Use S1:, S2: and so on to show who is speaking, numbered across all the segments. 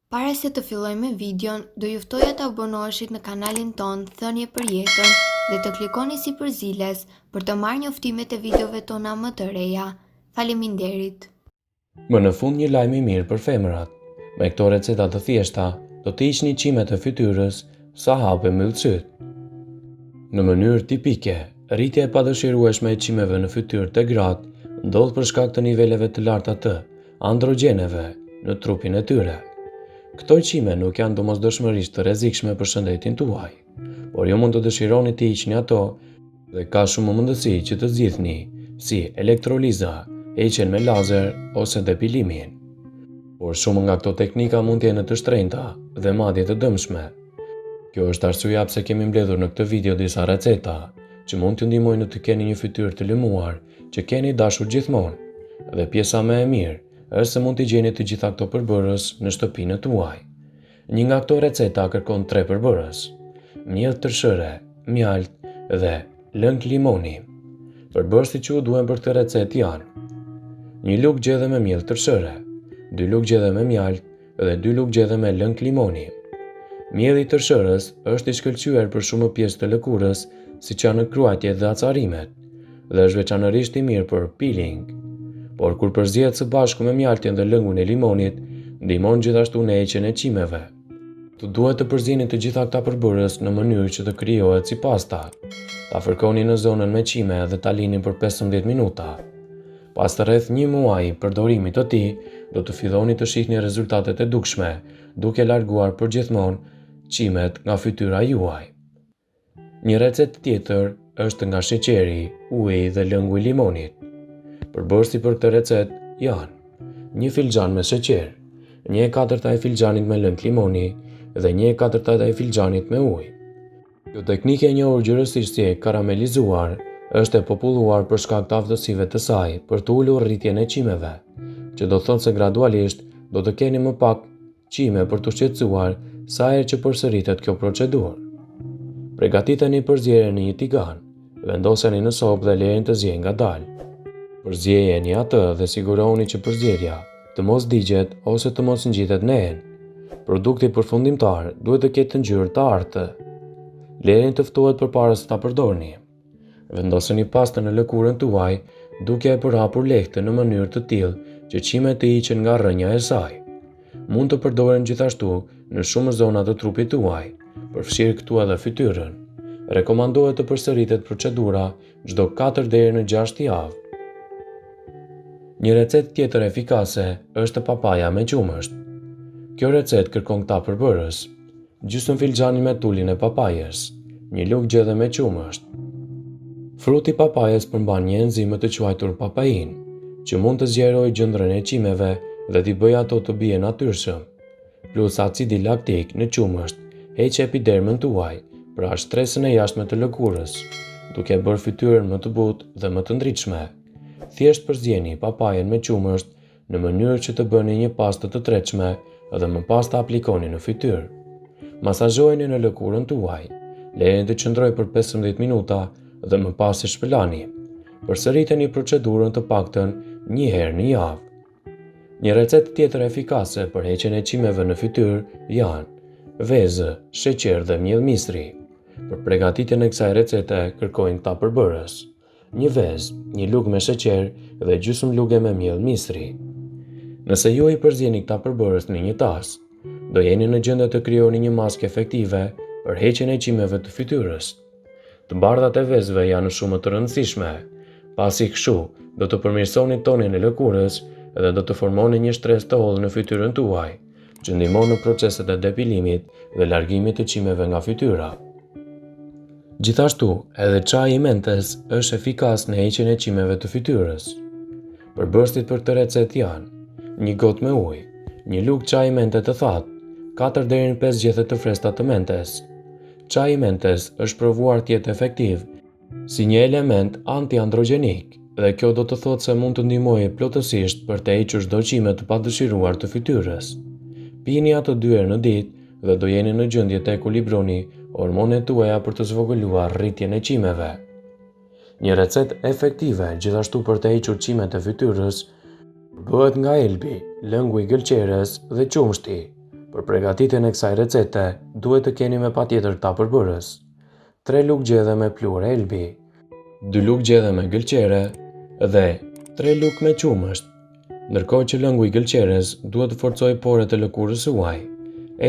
S1: Para se të fillojmë videon, do juftoja të abonoheshit në kanalin ton Thënie për Jetën dhe të klikoni si përziles për të marrë njoftimet e videove tona më të reja. Faleminderit!
S2: Më në fund një lajm i mirë për femërat. Me këto receta të thjeshta, do të hiqni qimet e fytyrës sa hape myllësyt. Në mënyrë tipike, rritja e padëshirueshme e qimeve në fytyrë të gratë ndodh për shkak të niveleve të larta të androgjeneve në trupin e tyre. Këto qime nuk janë domosdoshmërisht të rrezikshme për shëndetin tuaj, por ju mund të dëshironi të hiqni ato dhe ka shumë mundësi që të zgjidhni, si elektroliza, heqjen me lazer ose depilimin. Por shumë nga këto teknika mund të jenë të shtrenjta dhe madje të dëmshme. Kjo është arsyeja pse kemi mbledhur në këtë video disa receta që mund t'ju ndihmojnë të keni një fytyrë të lëmuar që keni dashur gjithmonë. Dhe pjesa më e mirë është se mund t'i gjeni të gjitha këto përbërës në shtëpinë tuaj. Një nga këto receta kërkon 3 përbërës: mjellë tërshëre, mjalt dhe lëng limoni. Përbërësit që u duhen për këtë recetë janë: 1 lugë gjedhe me mjellë tërshëre, 2 lugë gjedhe me mjalt dhe 2 lugë gjedhe me lëng limoni. Mjelli i tërshërës është i shkëlqyer për shumë pjesë të lëkurës, siç janë kruajtjet dhe acarimet, dhe është veçanërisht i mirë për peeling. Por kur përzihet së bashku me mjaltin dhe lëngun e limonit, ndihmon gjithashtu në heqjen e qimeve. Të duhet të përzini të gjitha këta përbërës në mënyrë që të krijohet si pasta. Ta fërkoni në zonën me qime dhe ta lini për 15 minuta. Pas të rreth 1 muaji përdorimit të tij, do të filloni të shihni rezultatet e dukshme, duke larguar përgjithmonë qimet nga fytyra juaj. Një recetë tjetër është nga sheqeri, uji dhe lëngu i limonit. Përbërësit për këtë recetë janë: 1 filxhan me sheqer, 1/4 e filxhanit me lëng limoni dhe 1/4 e filxhanit me ujë. Kjo teknikë e njohur gjërësisht si e karamelizuar është e populluar për shkak të aftësive të saj për të ulur rritjen e qimeve, që do thotë se gradualisht do të keni më pak qime për të shqetësuar sa herë që përsëritet kjo procedurë. Përgatiteni përzierjen në një tigan, vendoseni në sobë dhe lejeni të ziejë ngadalë. Përzjejeni atë dhe sigurohuni që përzierja të mos digjet ose të mos ngjitet në enë. Produkti përfundimtar duhet të ketë ngjyrë të artë. Lejeni të ftohet përpara se ta përdorni. Vendoseni pastën në lëkurën tuaj duke e përhapur lehtë në mënyrë të tillë që qimet të hiqen nga rrënja e saj. Mund të përdoren gjithashtu në shumë zona të trupit tuaj, përfshirë këtu edhe fytyrën. Rekomandohet të përsëritet procedura çdo 4 deri në 6 javë. Një recetë tjetër efikase është papaja me qumësht. Kjo recetë kërkon këta përbërës: gjysmë filxhani me tulin e papajës, 1 lugë gjedhe me qumësht. Fruti i papajës përmban një enzim të quajtur papain, që mund të zgjerojë gjendrën e qimeve dhe t'i bëjë ato të bien natyrshëm. Plus acidi laktik në qumësht heq epidermën tuaj, pra shtresën e jashtme të lëkurës, duke bërë fytyrën më të butë dhe më të ndritshme. Thjesht përzjeni papajën me qumësht në mënyrë që të bëni një pastë të tretshme dhe më pas ta aplikoni në fytyrë. Masazhojeni në lëkurën tuaj, lejeni të qëndrojë për 15 minuta dhe më pas i shpëlani. Përsëriteni procedurën të paktën 1 herë në javë. Një recetë tjetër efikase për heqjen e qimeve në fytyrë janë vezë, sheqer dhe miell misri. Për përgatitjen e kësaj recete kërkojnë këta përbërës: 1 vezë, 1 lugë me sheqer dhe gjysmë lugë me miell misri. Nëse ju i përzjeni këta përbërës në një tas, do jeni në gjendje të krijoni një maskë efektive për heqjen e qimeve të fytyrës. Të bardhat e vezëve janë shumë të rëndësishme, pasi kështu do të përmirësoni tonin e lëkurës dhe do të formoni një shtresë të hollë në fytyrën tuaj, që ndihmon në proceset e depilimit dhe largimit të qimeve nga fytyra. Gjithashtu, edhe çaji i mentes është efikas në heqjen e qimeve të fytyrës. Përbërësit për këtë recetë janë: 1 gotë me ujë, 1 lugë çaji mente të thatë, 4 deri në 5 gjethe të freskëta të mentes. Çaji i mentes është provuar të jetë efektiv si një element anti-androgjenik, dhe kjo do të thotë se mund të ndihmojë plotësisht për të hequr çdo qime të padëshiruar të fytyrës. Pini ato 2 herë në ditë dhe do jeni në gjendje të ekuilibroni hormonet tuaja për të zvogëluar rritjen e qimeve. Një recetë efektive gjithashtu për të hequr qimet e fytyrës bëhet nga elbi, lëngu i gëlqeres dhe qumshti. Për përgatitjen e kësaj recete, duhet të keni me patjetër këta përbërës: 3 lugë gjedhe me pluhur elbi, 2 lugë gjedhe me gëlqere dhe 3 lugë me qumësht. Ndërkohë që lëngu i gëlqeres duhet të forcojë porët e lëkurës së huaj.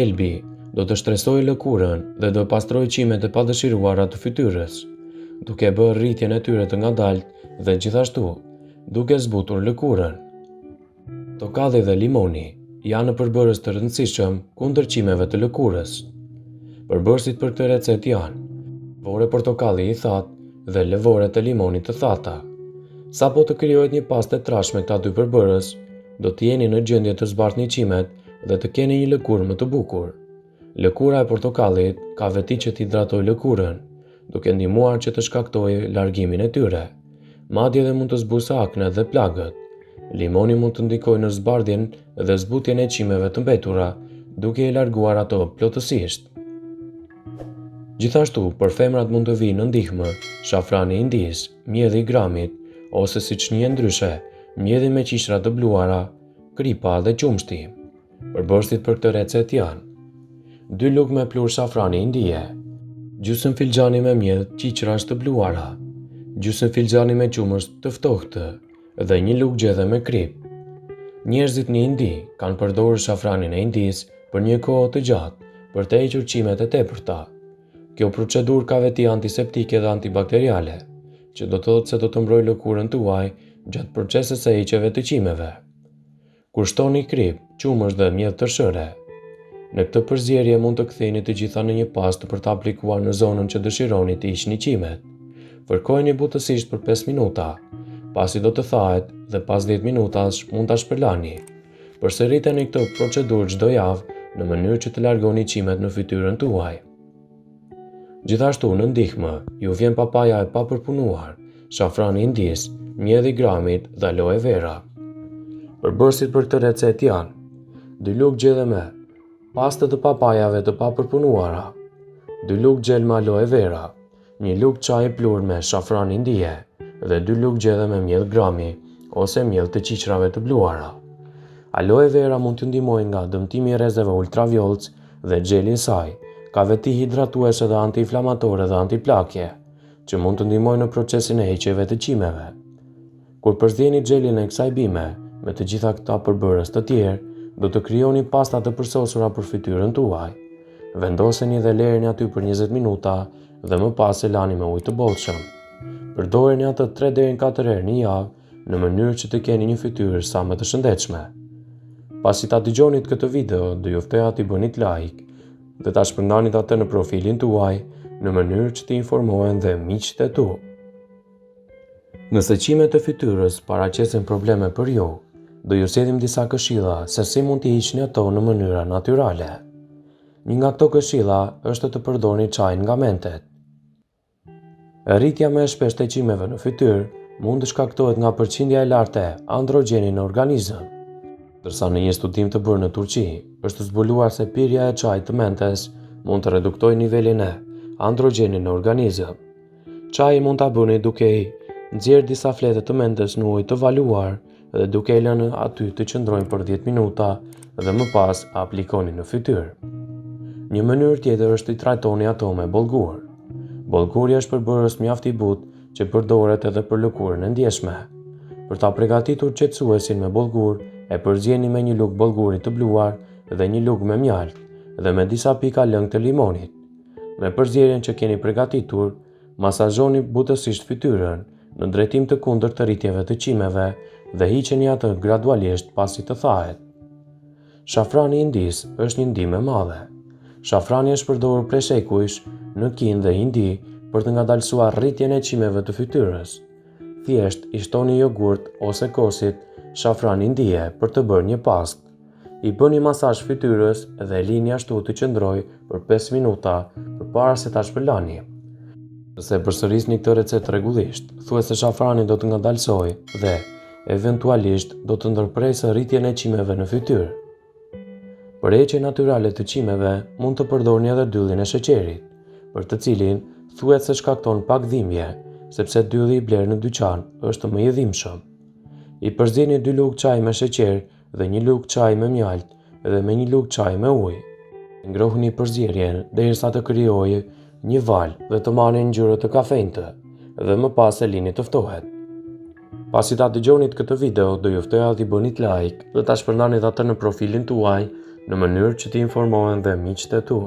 S2: Elbi do të shtresojë lëkurën dhe do pastrojë qimet e padëshiruara të fytyrës, duke bërë rritjen e tyre të ngadaltë dhe gjithashtu duke zbutur lëkurën. Tokalli dhe limoni janë përbërës të rëndësishëm kundër qimeve të lëkurës. Përbërësit për këtë recetë janë lëvore portokalli i thatë dhe lëvore të limonit të thata. Sapo të krijohet një pastë e trashë me këta dy përbërës, do të jeni në gjendje të zbartni qimet dhe të keni një lëkurë më të bukur. Lëkura e portokallit ka veti që t'hidratojë lëkurën, duke ndihmuar që të shkaktojë largimin e tyre, madje edhe mund të zbusë aknet dhe plagët. Limoni mund të ndikojë në zbardhjen dhe zbutjen e qimeve të mbetura, duke i larguar ato plotësisht. Gjithashtu, për femrat mund të vijë në ndihmë shafrani indis, mjedhi i gramit, ose siç njihen ndryshe, mjedhi me qishra të bluara, kripa dhe qumshti. Përbërësit për këtë recetë janë 2 lugë me pluhur shafrani indie, gjysmë filxhani me mjedh qiqrash të bluara, gjysmë filxhani me qumësht të ftohtë dhe 1 lugë gjedhe me krip. Njerëzit në Indi kanë përdorur shafranin e Indis për një kohë të gjatë për të hequr qimet e tepërta. Kjo procedurë ka veti antiseptike dhe antibakteriale, që do të thotë se do të mbrojë lëkurën tuaj gjatë procesës së heqjeve të qimeve. Kur shtoni krip, qumësht dhe mjedh të shëre, në këtë përzierje mund të ktheni të gjitha në një pastë për të aplikuar në zonën që dëshironi të hiqni qimet. Fërkojeni butësisht për 5 minuta, pasi do të thahet dhe pas 10 minutash mund ta shpërlani. Përsëriteni këtë procedurë çdo javë në mënyrë që të largoni qimet në fytyrën tuaj. Gjithashtu në ndihmë ju vjen papaja e papërpunuar, shafrani indis, mjedhi i gramit dhe aloe vera. Përbërësit për këtë recetë janë 2 lugë gjedhe me pastë të papajave të papërpunuara, 2 lugë gjel me aloe vera, 1 lugë çaj i pluhur me shafran indie dhe 2 lugë gjedhe me mjedh grami ose mjedh të qiqrave të bluara. Aloe vera mund të ndihmojë nga dëmtimi i rrezeve ultravjollc dhe gjeli i saj ka veti hidratuese dhe antiinflamatore dhe antiplakje, që mund të ndihmojnë në procesin e heqjeve të qimeve. Kur përzjedhni xhelin e kësaj bime me të gjitha këta përbërës të tjerë, do të krijoni pasta të përsosura për fytyrën tuaj. Vendoseni dhe lëreni aty për 20 minuta dhe më pas e lani me ujë të bollshëm. Përdoreni atë 3 deri në 4 herë në javë në mënyrë që të keni një fytyrë sa më të shëndetshme. Pasi ta dëgjonit këtë video, do ju ftoj t'i bënit like dhe ta shpërndanit atë në profilin tuaj në mënyrë që të informohen dhe miqtë e tu. Nëse qimet e fytyrës paraqesin probleme për ju, do ju sjellim disa këshilla se si mund t'i hiqni ato në mënyra natyrale. Një nga këto këshilla është të përdorni çajin nga mentet. Rritja më e shpeshtë e qimeve në fytyrë mund të shkaktohet nga përqindja e lartë e androgjeni në organizëm. Ndërsa në një studim të bërë në Turqi, është zbuluar se pirja e çajit të mentes mund të reduktojë nivelin e androgjeni në organizëm. Çaji mund ta bëni duke i nxjerrë disa flete të mentes në ujë të valuar dhe duke i lënë aty të qëndrojnë për 10 minuta dhe më pas aplikoni në fytyrë. Një mënyrë tjetër është i trajtoni ato me bollgur. Bollguri është përbërës mjaft i butë që përdoret edhe për lëkurën e ndjeshme. Për ta përgatitur qetësuesin me bollgur, e përzjeni me 1 lugë bollguri të bluar dhe 1 lugë me mjaltë dhe me disa pika lëng të limonit. Me përzierjen që keni përgatitur, masazhoni butësisht fytyrën në drejtim të kundërt të rritjeve të qimeve dhe hiqeni atë gradualisht pasi të thahet. Shafrani indis është një ndihmë e madhe. Shafrani është përdorur prej shekujsh në Kinë dhe Indi për të ngadalësuar rritjen e qimeve të fytyrës. Thjesht i shtoni jogurt ose kosit shafran indie për të bërë një pastë. I bëni masazh fytyrës dhe lini ashtu të qëndrojë për 5 minuta përpara se ta shpërlani. Nëse përsërisni këtë recetë rregullisht, thuajse shafrani do të ngadalësojë dhe eventualisht do të ndërpresë rritjen e qimeve në fytyrë. Për heqje natyrale të qimeve, mund të përdorni edhe dyllin e sheqerit, për të cilin thuhet se shkakton pak dhimbje, sepse dylli i blerë në dyqan është më i dhimbshëm. I përzjeni 2 lugë çaj me sheqer dhe 1 lugë çaj me mjaltë edhe me një lugë çaji me ujë. Ngrohuni përzierjen derisa të krijojë një valë dhe të marrni ngjyrë të kafentë dhe më pas e lini të ftohet. Pasi ta dëgjonit këtë video, do ju ftoja t'i bënit like dhe ta shpërndanit atë në profilin tuaj në mënyrë që t'i informohen dhe miqtë e tu.